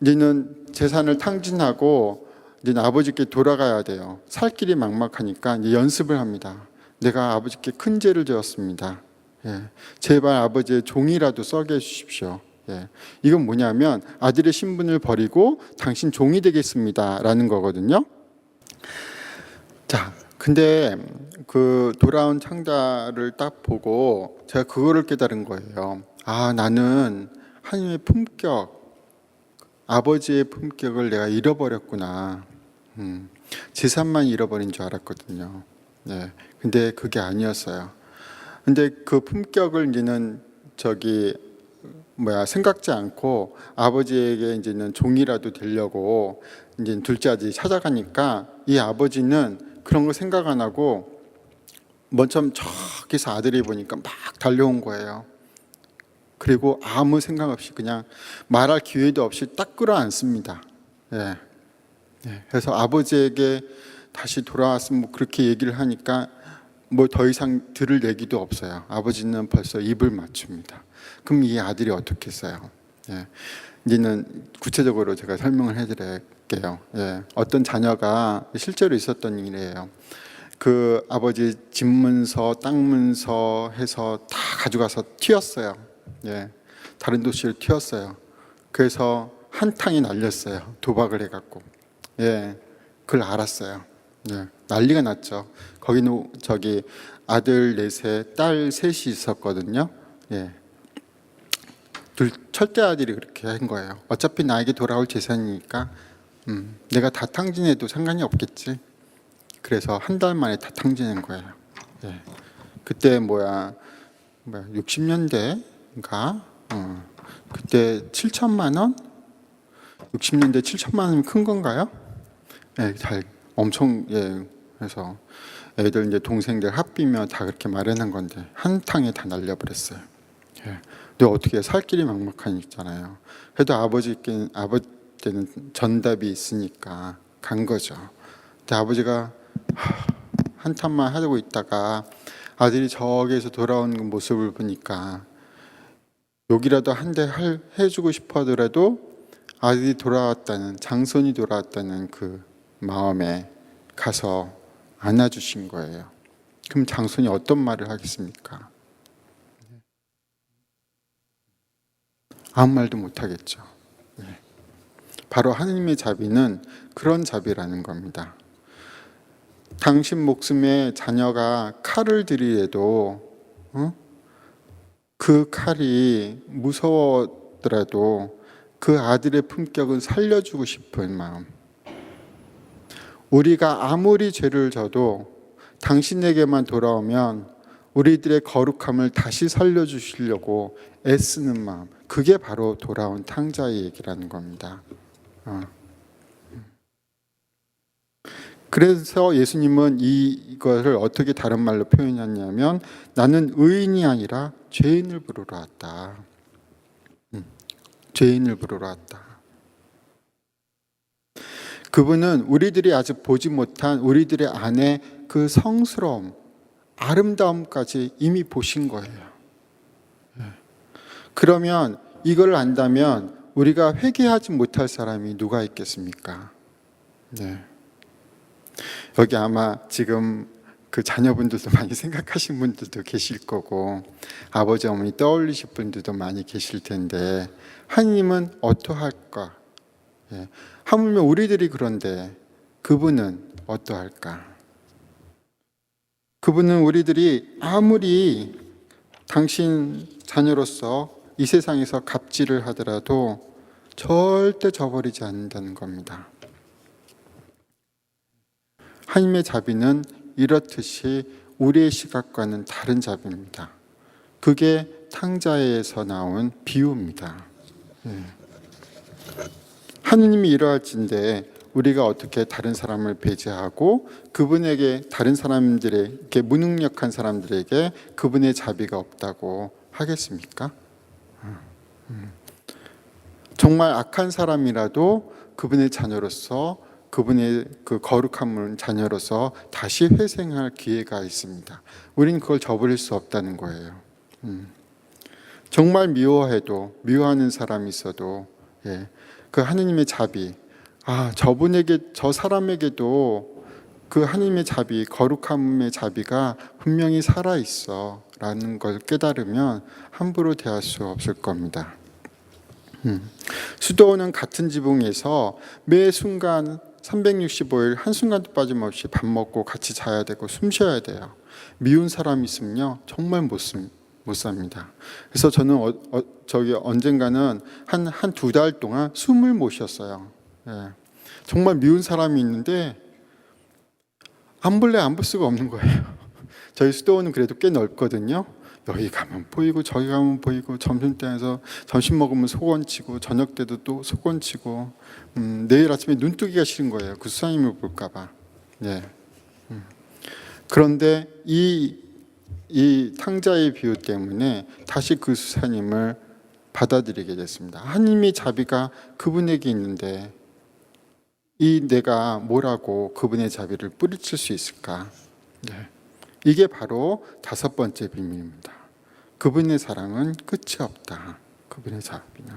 Speaker 1: 너는 재산을 탕진하고 너는 아버지께 돌아가야 돼요. 살 길이 막막하니까 이제 연습을 합니다. 내가 아버지께 큰 죄를 지었습니다. 예. 제발 아버지의 종이라도 썩여 주십시오. 예. 이건 뭐냐면 아들의 신분을 버리고 당신 종이 되겠습니다 라는 거거든요. 자, 근데 그 돌아온 창자를 딱 보고 제가 그거를 깨달은 거예요. 나는 하나님의 품격, 아버지의 품격을 내가 잃어버렸구나. 재산만 잃어버린 줄 알았거든요. 예. 근데 그게 아니었어요. 근데 그 품격을 이제는 생각지 않고 아버지에게 이제는 종이라도 되려고 이제 둘째 아들이 찾아가니까 이 아버지는 그런 거 생각 안 하고 먼저 저기서 아들이 보니까 막 달려온 거예요. 그리고 아무 생각 없이 그냥 말할 기회도 없이 딱 끌어안습니다. 예. 예. 그래서 아버지에게 다시 돌아왔으면 뭐 그렇게 얘기를 하니까 뭐 더 이상 들을 얘기도 없어요. 아버지는 벌써 입을 맞춥니다. 그럼 이 아들이 어떻게 했어요? 예. 이제는 구체적으로 제가 설명을 해드릴게요. 예. 어떤 자녀가 실제로 있었던 일이에요. 그 아버지 집 문서, 땅 문서 해서 다 가져가서 튀었어요. 예, 다른 도시를 튀었어요. 그래서 한탕이 날렸어요. 도박을 해갖고. 예, 그걸 알았어요. 예, 난리가 났죠. 거기는 저기 아들 넷에 딸 셋이 있었거든요. 예, 둘 철대 아들이 그렇게 한 거예요. 어차피 나에게 돌아올 재산이니까 내가 다 탕진해도 상관이 없겠지. 그래서 한 달 만에 다 탕진한 거예요. 예. 그때 60년대인가? 그때 7천만 원? 60년대 7천만 원이면 큰 건가요? 예, 잘 엄청 그래서 애들 이제 동생들 합비며 다 그렇게 마련한 건데 한탕에 다 날려버렸어요. 예. 근데 어떻게 살 길이 막막하잖아요. 그래도 아버지는 전답이 있으니까 간 거죠. 근데 아버지가 한탄만 하고 있다가 아들이 저기에서 돌아오는 모습을 보니까 욕이라도 한 대 해주고 싶어 하더라도 아들이 돌아왔다는, 장손이 돌아왔다는 그 마음에 가서 안아주신 거예요. 그럼 장손이 어떤 말을 하겠습니까? 아무 말도 못하겠죠. 바로 하느님의 자비는 그런 자비라는 겁니다. 당신 목숨에 자녀가 칼을 들이래도 그 칼이 무서웠더라도 그 아들의 품격은 살려주고 싶은 마음. 우리가 아무리 죄를 져도 당신에게만 돌아오면 우리들의 거룩함을 다시 살려주시려고 애쓰는 마음. 그게 바로 돌아온 탕자의 얘기라는 겁니다. 그래서 예수님은 이것을 어떻게 다른 말로 표현했냐면 나는 의인이 아니라 죄인을 부르러 왔다. 죄인을 부르러 왔다. 그분은 우리들이 아직 보지 못한 우리들의 안에 그 성스러움, 아름다움까지 이미 보신 거예요. 그러면 이걸 안다면 우리가 회개하지 못할 사람이 누가 있겠습니까? 네. 여기 아마 지금 그 자녀분들도 많이 생각하신 분들도 계실 거고 아버지 어머니 떠올리실 분들도 많이 계실 텐데 하나님은 어떠할까? 예. 하물며 우리들이 그런데 그분은 어떠할까? 그분은 우리들이 아무리 당신 자녀로서 이 세상에서 갑질을 하더라도 절대 저버리지 않는다는 겁니다. 하나님의 자비는 이렇듯이 우리의 시각과는 다른 자비입니다. 그게 탕자에서 나온 비유입니다. 하느님이 이러할진데 우리가 어떻게 다른 사람을 배제하고 그분에게 다른 사람들에게 무능력한 사람들에게 그분의 자비가 없다고 하겠습니까? 정말 악한 사람이라도 그분의 자녀로서 그분의 그 거룩한 자녀로서 다시 회생할 기회가 있습니다. 우리는 그걸 저버릴 수 없다는 거예요. 정말 미워해도 미워하는 사람이 있어도 그 하느님의 자비, 저 사람에게도 그 하느님의 자비, 거룩함의 자비가 분명히 살아있어 라는 걸 깨달으면 함부로 대할 수 없을 겁니다. 수도원은 같은 지붕에서 매 순간 365일 한순간도 빠짐없이 밥 먹고 같이 자야 되고 숨 쉬어야 돼요. 미운 사람이 있으면요 정말 못 삽니다. 그래서 저는 언젠가는 한 2달 동안 숨을 못 쉬었어요. 정말 미운 사람이 있는데 안 볼래 안 볼 수가 없는 거예요. 저희 수도원은 그래도 꽤 넓거든요. 여기 가면 보이고 저기 가면 보이고 점심때에서 점심 먹으면 소원치고 저녁 때도 또 소원치고 내일 아침에 눈 뜨기가 싫은 거예요. 그 수사님을 볼까 봐. 그런데 이 탕자의 비유 때문에 다시 그 수사님을 받아들이게 됐습니다. 하나님의 자비가 그분에게 있는데 내가 뭐라고 그분의 자비를 뿌리칠 수 있을까? 이게 바로 5번째 비밀입니다. 그분의 사랑은 끝이 없다. 그분의 자비는.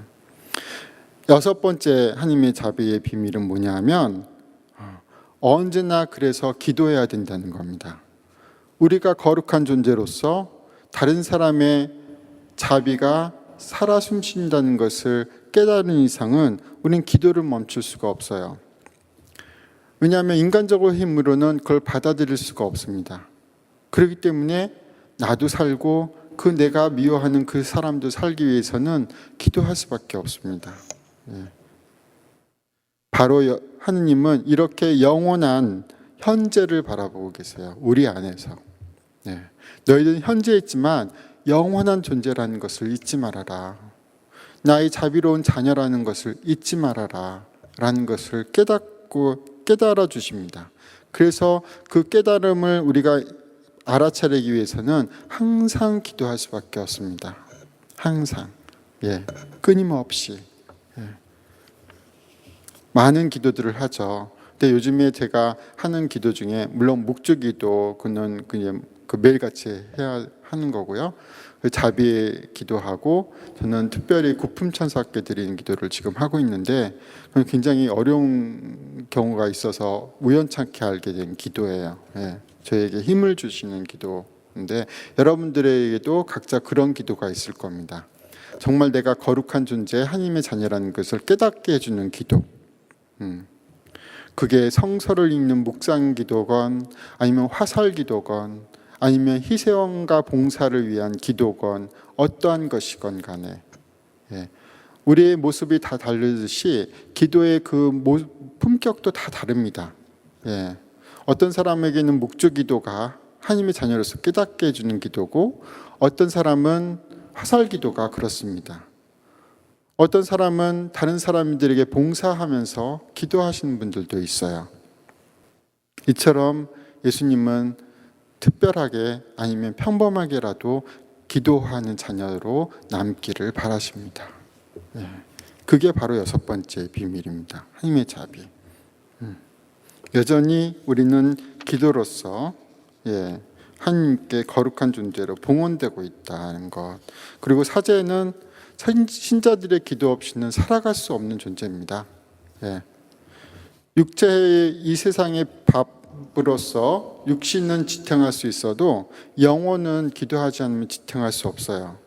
Speaker 1: 6번째 하나님의 자비의 비밀은 뭐냐면 언제나 그래서 기도해야 된다는 겁니다. 우리가 거룩한 존재로서 다른 사람의 자비가 살아 숨쉰다는 것을 깨달은 이상은 우리는 기도를 멈출 수가 없어요. 왜냐하면 인간적인 힘으로는 그걸 받아들일 수가 없습니다. 그렇기 때문에 나도 살고 그 내가 미워하는 그 사람도 살기 위해서는 기도할 수밖에 없습니다. 바로 하느님은 이렇게 영원한 현재를 바라보고 계세요. 우리 안에서. 너희들은 현재에 있지만 영원한 존재라는 것을 잊지 말아라. 나의 자비로운 자녀라는 것을 잊지 말아라. 라는 것을 깨달아 주십니다. 그래서 그 깨달음을 우리가 알아차리기 위해서는 항상 기도할 수밖에 없습니다. 항상. 끊임없이. 많은 기도들을 하죠. 근데 요즘에 제가 하는 기도 중에 물론 묵주기도 그는 그냥 매일같이 해야 하는 거고요. 자비 기도하고 저는 특별히 구품천사께 드리는 기도를 지금 하고 있는데 굉장히 어려운 경우가 있어서 우연찮게 알게 된 기도예요. 저에게 힘을 주시는 기도인데 여러분들에게도 각자 그런 기도가 있을 겁니다. 정말 내가 거룩한 존재 하나님의 자녀라는 것을 깨닫게 해주는 기도. 그게 성서를 읽는 묵상 기도건 아니면 화살 기도건 아니면 희생과 봉사를 위한 기도건 어떠한 것이건 간에 우리의 모습이 다 다르듯이 기도의 그 품격도 다 다릅니다. 어떤 사람에게는 묵주 기도가 하나님의 자녀로서 깨닫게 해주는 기도고 어떤 사람은 화살 기도가 그렇습니다. 어떤 사람은 다른 사람들에게 봉사하면서 기도하시는 분들도 있어요. 이처럼 예수님은 특별하게 아니면 평범하게라도 기도하는 자녀로 남기를 바라십니다. 그게 바로 6번째 비밀입니다. 하나님의 자비. 여전히 우리는 기도로서 하나님께 거룩한 존재로 봉헌되고 있다는 것. 그리고 사제는 신자들의 기도 없이는 살아갈 수 없는 존재입니다. 육체의 이 세상의 밥으로서 육신은 지탱할 수 있어도 영혼은 기도하지 않으면 지탱할 수 없어요.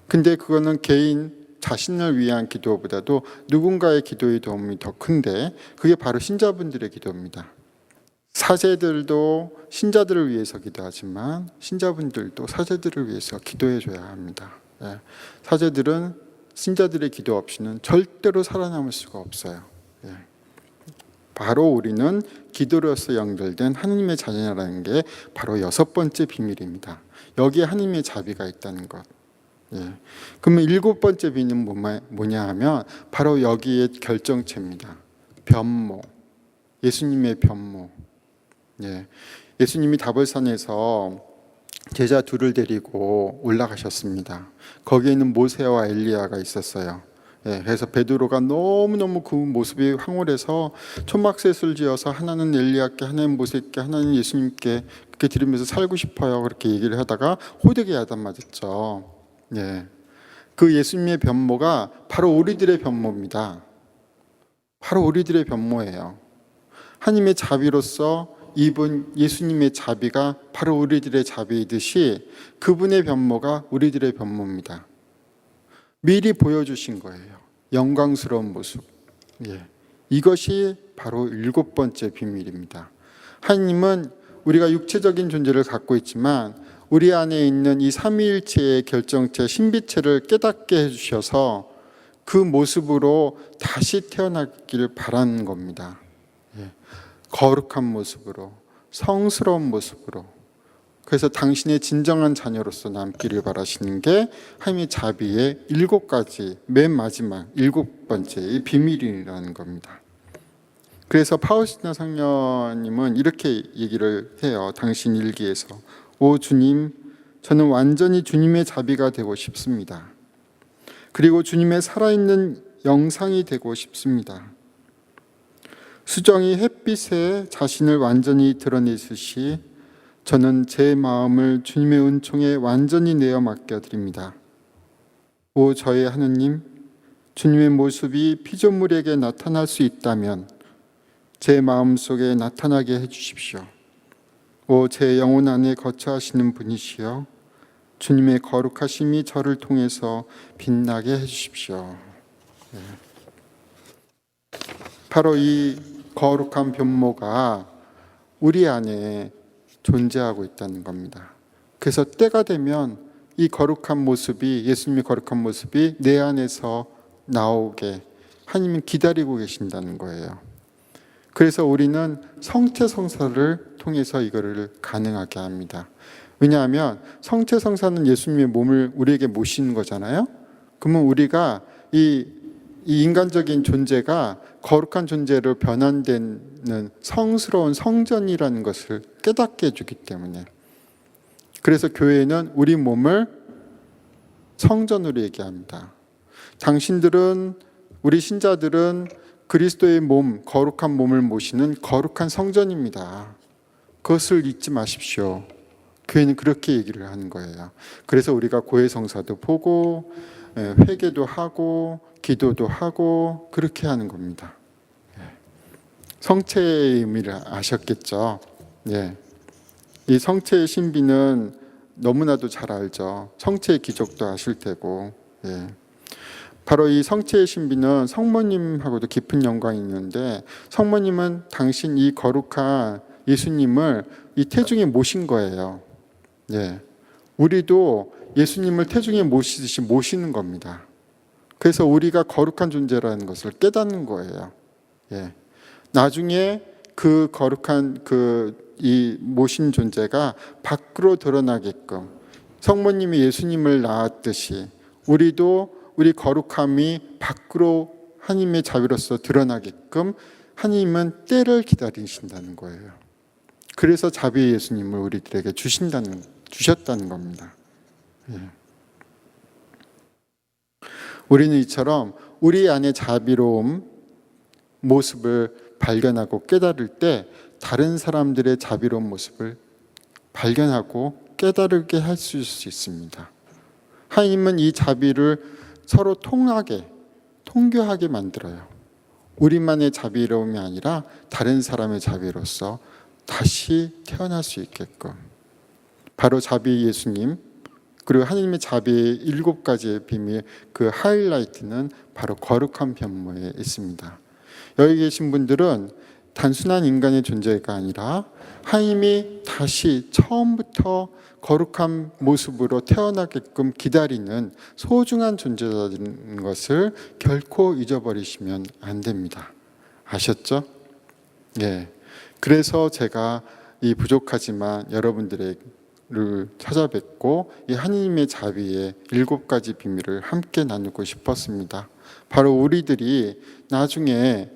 Speaker 1: 근데 그거는 개인 자신을 위한 기도보다도 누군가의 기도의 도움이 더 큰데 그게 바로 신자분들의 기도입니다. 사제들도 신자들을 위해서 기도하지만 신자분들도 사제들을 위해서 기도해 줘야 합니다. 사제들은 신자들의 기도 없이는 절대로 살아남을 수가 없어요. 바로 우리는 기도로서 연결된 하나님의 자녀라는 게 바로 6번째 비밀입니다. 여기에 하나님의 자비가 있다는 것. 그러면 7번째 비밀은 뭐냐 하면 바로 여기에 결정체입니다. 변모. 예수님의 변모. 예수님이 다볼산에서 제자 둘을 데리고 올라가셨습니다. 거기에는 모세와 엘리야가 있었어요. 그래서 베드로가 너무너무 그 모습이 황홀해서 초막셋을 지어서 하나는 엘리야께 하나는 모세께 하나는 예수님께 그렇게 드리면서 살고 싶어요. 그렇게 얘기를 하다가 호되게 야단맞았죠. 그 예수님의 변모가 바로 우리들의 변모입니다. 바로 우리들의 변모예요. 하나님의 자비로서 이분 예수님의 자비가 바로 우리들의 자비이듯이 그분의 변모가 우리들의 변모입니다. 미리 보여주신 거예요. 영광스러운 모습. 이것이 바로 7번째 비밀입니다. 하나님은 우리가 육체적인 존재를 갖고 있지만 우리 안에 있는 이 삼위일체의 결정체 신비체를 깨닫게 해주셔서 그 모습으로 다시 태어나기를 바라는 겁니다. 거룩한 모습으로, 성스러운 모습으로. 그래서 당신의 진정한 자녀로서 남기를 바라시는 게 하나님의 자비의 7가지, 맨 마지막 7번째 이 비밀이라는 겁니다. 그래서 파우스티나 성녀님은 이렇게 얘기를 해요. 당신 일기에서. 오 주님, 저는 완전히 주님의 자비가 되고 싶습니다. 그리고 주님의 살아있는 영상이 되고 싶습니다. 수정이 햇빛에 자신을 완전히 드러내듯이 저는 제 마음을 주님의 은총에 완전히 내어 맡겨드립니다. 오 저의 하느님, 주님의 모습이 피조물에게 나타날 수 있다면 제 마음속에 나타나게 해주십시오. 오 제 영혼 안에 거처하시는 분이시여 주님의 거룩하심이 저를 통해서 빛나게 해주십시오. 바로 이 거룩한 변모가 우리 안에 존재하고 있다는 겁니다. 그래서 때가 되면 이 거룩한 모습이, 예수님의 거룩한 모습이 내 안에서 나오게 하나님은 기다리고 계신다는 거예요. 그래서 우리는 성체성사를 통해서 이거를 가능하게 합니다. 왜냐하면 성체성사는 예수님의 몸을 우리에게 모시는 거잖아요. 그러면 우리가 이 인간적인 존재가 거룩한 존재로 변환되는 성스러운 성전이라는 것을 깨닫게 해주기 때문에, 그래서 교회는 우리 몸을 성전으로 얘기합니다. 당신들은, 우리 신자들은 그리스도의 몸, 거룩한 몸을 모시는 거룩한 성전입니다. 그것을 잊지 마십시오. 교회는 그렇게 얘기를 하는 거예요. 그래서 우리가 고해성사도 보고 회개도 하고 기도도 하고 그렇게 하는 겁니다. 성체의 의미를 아셨겠죠? 이 성체의 신비는 너무나도 잘 알죠. 성체의 기적도 아실 테고. 바로 이 성체의 신비는 성모님하고도 깊은 연관이 있는데, 성모님은 당신 이 거룩한 예수님을 이 태중에 모신 거예요. 우리도 예수님을 태중에 모시듯이 모시는 겁니다. 그래서 우리가 거룩한 존재라는 것을 깨닫는 거예요. 나중에 그 거룩한 이 모신 존재가 밖으로 드러나게끔, 성모님이 예수님을 낳았듯이 우리도 우리 거룩함이 밖으로 하나님의 자비로서 드러나게끔 하나님은 때를 기다리신다는 거예요. 그래서 자비의 예수님을 우리들에게 주셨다는 겁니다. 우리는 이처럼 우리 안에 자비로움 모습을 발견하고 깨달을 때 다른 사람들의 자비로운 모습을 발견하고 깨달게 할 수 있습니다. 하나님은 이 자비를 서로 통교하게 만들어요. 우리만의 자비로움이 아니라 다른 사람의 자비로서 다시 태어날 수 있게끔. 바로 자비 예수님, 그리고 하나님의 자비의 7가지의 비밀, 그 하이라이트는 바로 거룩한 변모에 있습니다. 여기 계신 분들은 단순한 인간의 존재가 아니라 하나님이 다시 처음부터 거룩한 모습으로 태어나게끔 기다리는 소중한 존재라는 것을 결코 잊어버리시면 안 됩니다. 아셨죠? 그래서 제가 이 부족하지만 여러분들을 찾아뵙고 이 하나님의 자비의 7가지 비밀을 함께 나누고 싶었습니다. 바로 우리들이 나중에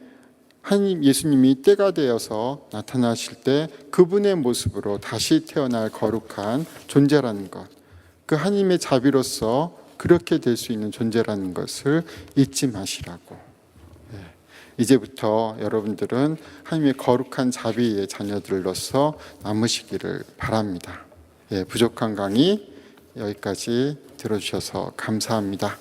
Speaker 1: 하나님 예수님이 때가 되어서 나타나실 때 그분의 모습으로 다시 태어날 거룩한 존재라는 것, 그 하나님의 자비로서 그렇게 될 수 있는 존재라는 것을 잊지 마시라고. 이제부터 여러분들은 하나님의 거룩한 자비의 자녀들로서 남으시기를 바랍니다. 부족한 강의 여기까지 들어주셔서 감사합니다.